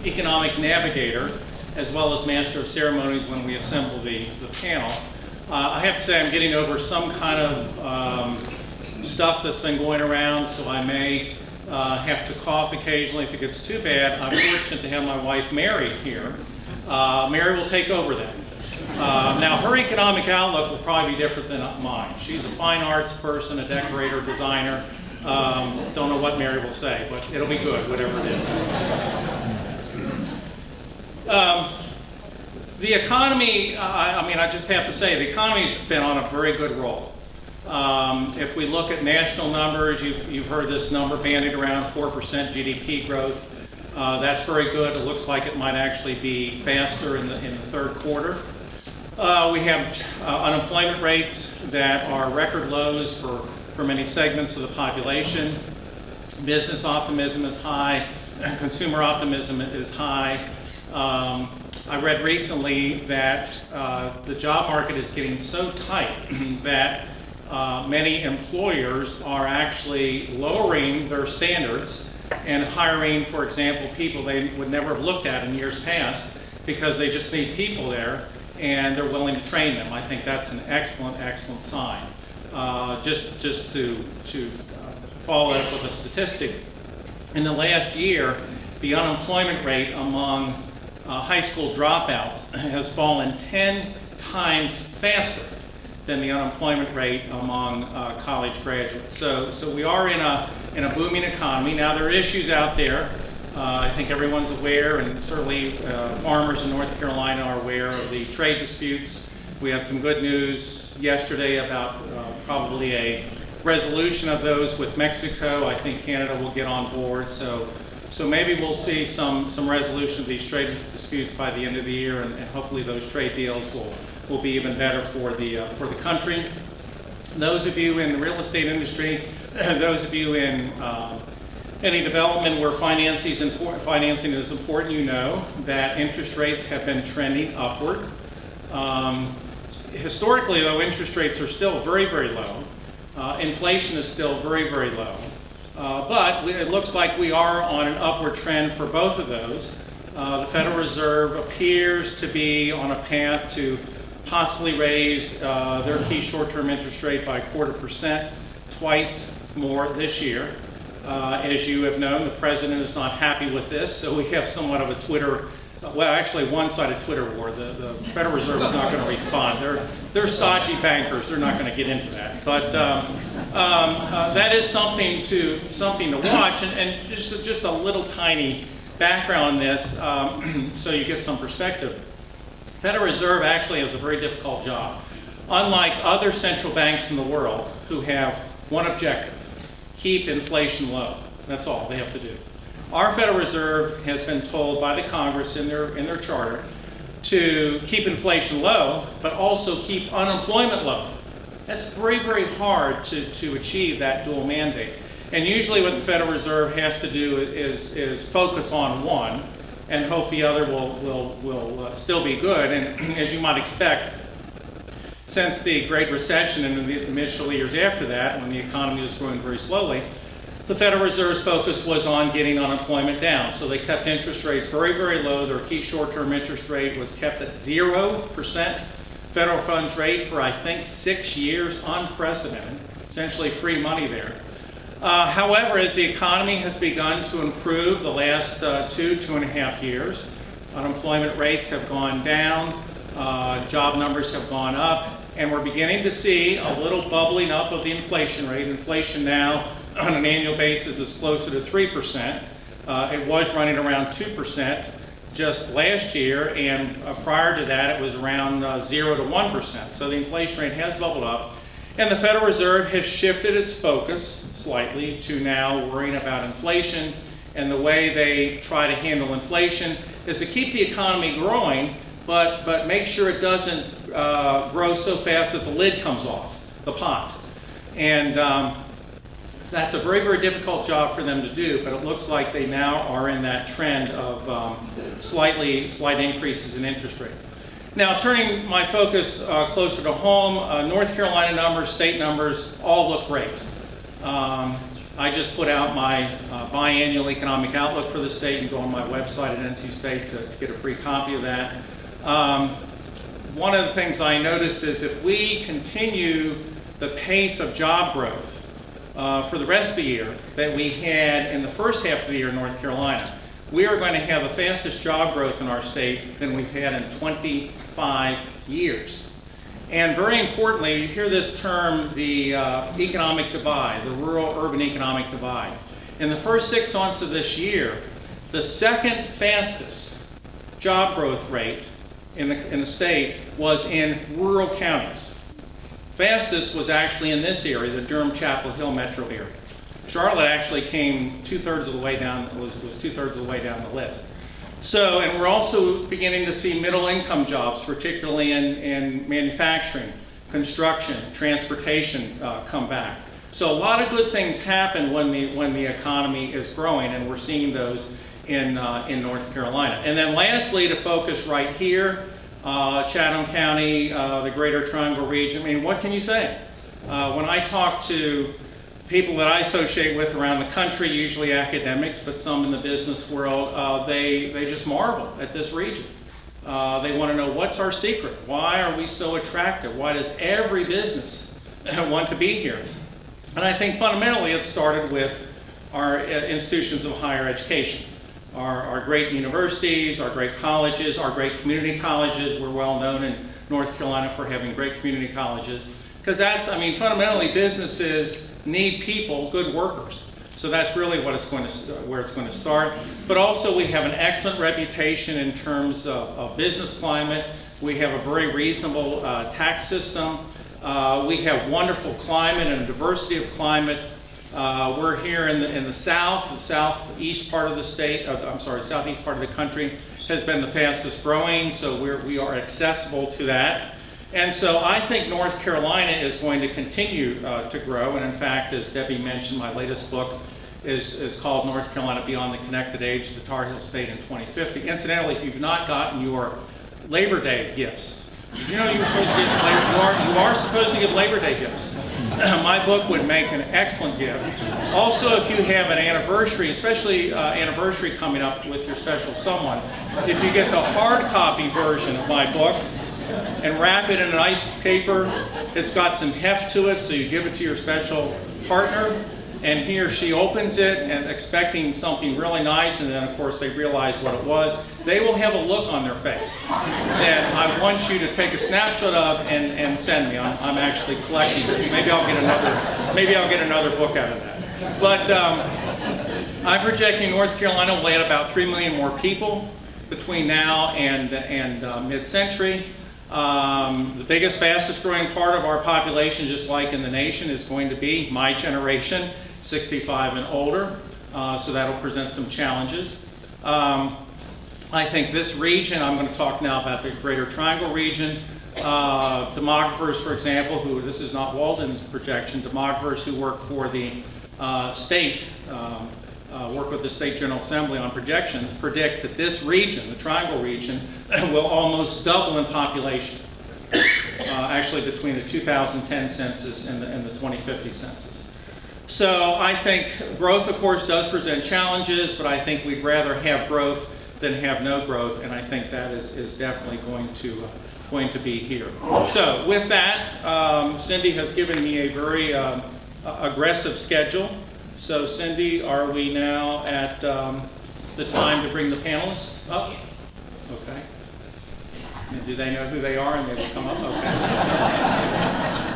economic navigator, as well as master of ceremonies when we assemble the panel. I have to say I'm getting over some kind of stuff that's been going around, so I may have to cough occasionally if it gets too bad. I'm fortunate to have my wife Mary here. Mary will take over then. Now, her economic outlook will probably be different than mine. She's a fine arts person, a decorator, designer. Don't know what Mary will say, but it'll be good, whatever it is. The economy, I just have to say, the economy's been on a very good roll. If we look at national numbers, you've heard this number bandied around, 4% GDP growth. That's very good. It looks like it might actually be faster in the third quarter. We have unemployment rates that are record lows for many segments of the population. Business optimism is high. Consumer optimism is high. I read recently that the job market is getting so tight that many employers are actually lowering their standards and hiring, for example, people they would never have looked at in years past because they just need people there and they're willing to train them. I think that's an excellent, excellent sign. Just to follow up with a statistic, in the last year, the unemployment rate among high school dropouts has fallen 10 times faster than the unemployment rate among college graduates. So we are in a booming economy. Now there are issues out there. I think everyone's aware, and certainly farmers in North Carolina are aware of the trade disputes. We had some good news yesterday about probably a resolution of those with Mexico. I think Canada will get on board. So maybe we'll see some resolution of these trade disputes by the end of the year, and hopefully those trade deals will be even better for the country. Those of you in the real estate industry, those of you in any development where financing is important, you know that interest rates have been trending upward. Historically, though, interest rates are still very, very low. Inflation is still very, very low. But it looks like we are on an upward trend for both of those. The Federal Reserve appears to be on a path to possibly raise their key short-term interest rate by 0.25%, twice more this year. As you have known, the president is not happy with this, so we have somewhat of a one-sided Twitter war. The Federal Reserve is not going to respond. They're stodgy bankers. They're not going to get into that. But that is something to watch. And just a little tiny background on this, so you get some perspective. The Federal Reserve actually has a very difficult job. Unlike other central banks in the world who have one objective: keep inflation low. That's all they have to do. Our Federal Reserve has been told by the Congress in their charter to keep inflation low, but also keep unemployment low. That's very, very hard to achieve that dual mandate. And usually what the Federal Reserve has to do is focus on one and hope the other will still be good. And as you might expect, since the Great Recession and the initial years after that, when the economy was growing very slowly, the Federal Reserve's focus was on getting unemployment down. So they kept interest rates very, very low. Their key short-term interest rate was kept at 0% federal funds rate for, I think, 6 years, unprecedented, essentially free money there. However, as the economy has begun to improve the last 2.5 years, unemployment rates have gone down, job numbers have gone up, and we're beginning to see a little bubbling up of the inflation rate. Inflation now, on an annual basis, is closer to 3%. It was running around 2% just last year, and prior to that, it was around 0 to 1%. So the inflation rate has bubbled up, and the Federal Reserve has shifted its focus slightly to now worrying about inflation. And the way they try to handle inflation is to keep the economy growing, but make sure it doesn't grow so fast that the lid comes off the pot. And that's a very, very difficult job for them to do, but it looks like they now are in that trend of slight increases in interest rates. Now, turning my focus closer to home, North Carolina numbers, state numbers, all look great. I just put out my biannual economic outlook for the state. You can go on my website at NC State to get a free copy of that. One of the things I noticed is if we continue the pace of job growth for the rest of the year that we had in the first half of the year in North Carolina, we are going to have the fastest job growth in our state than we've had in 25 years. And very importantly, you hear this term, the economic divide, the rural-urban economic divide. In the first 6 months of this year, the second fastest job growth rate in the state was in rural counties. Fastest was actually in this area, the Durham-Chapel Hill metro area. Charlotte actually came two-thirds of the way down, was two-thirds of the way down the list. So, and we're also beginning to see middle-income jobs, particularly in manufacturing, construction, transportation come back. So a lot of good things happen when the economy is growing, and we're seeing those in North Carolina. And then lastly, to focus right here, Chatham County, the Greater Triangle region, I mean, what can you say? When I talk to people that I associate with around the country, usually academics, but some in the business world, they just marvel at this region. They want to know, what's our secret? Why are we so attractive? Why does every business want to be here? And I think fundamentally it started with our institutions of higher education. Our great universities, our great colleges, our great community colleges. We're well known in North Carolina for having great community colleges. Because that's, I mean, fundamentally businesses need people, good workers. So that's really what it's going to, where it's going to start. But also we have an excellent reputation in terms of business climate. We have a very reasonable tax system. We have wonderful climate and a diversity of climate. We're here in the southeast part of the state, southeast part of the country has been the fastest growing, so we are accessible to that. And so I think North Carolina is going to continue to grow, and in fact, as Debbie mentioned, my latest book is called North Carolina Beyond the Connected Age, the Tar Heel State in 2050. Incidentally, if you've not gotten your Labor Day gifts, did you know you were supposed to give you are supposed to give Labor Day gifts? My book would make an excellent gift. Also, if you have an anniversary, especially anniversary coming up with your special someone, if you get the hard copy version of my book and wrap it in a nice paper, it's got some heft to it, so you give it to your special partner, and he or she opens it and expecting something really nice, and then of course they realize what it was. They will have a look on their face that I want you to take a snapshot of and send me. I'm actually collecting this. Maybe I'll get another book out of that. But I'm projecting North Carolina will add about 3 million more people between now and mid-century. The biggest, fastest growing part of our population, just like in the nation, is going to be my generation, 65 and older. So that'll present some challenges. I think this region, I'm going to talk now about the Greater Triangle region. Demographers, for example, this is not Walden's projection, demographers who work for the state, work with the State General Assembly on projections, predict that this region, the Triangle region, will almost double in population, actually between the 2010 census and the 2050 census. So I think growth, of course, does present challenges, but I think we'd rather have growth than have no growth, and I think that is definitely going to be here. So with that, Cindy has given me a very aggressive schedule. So Cindy, are we now at the time to bring the panelists up? Okay. And do they know who they are and they will come up? Okay.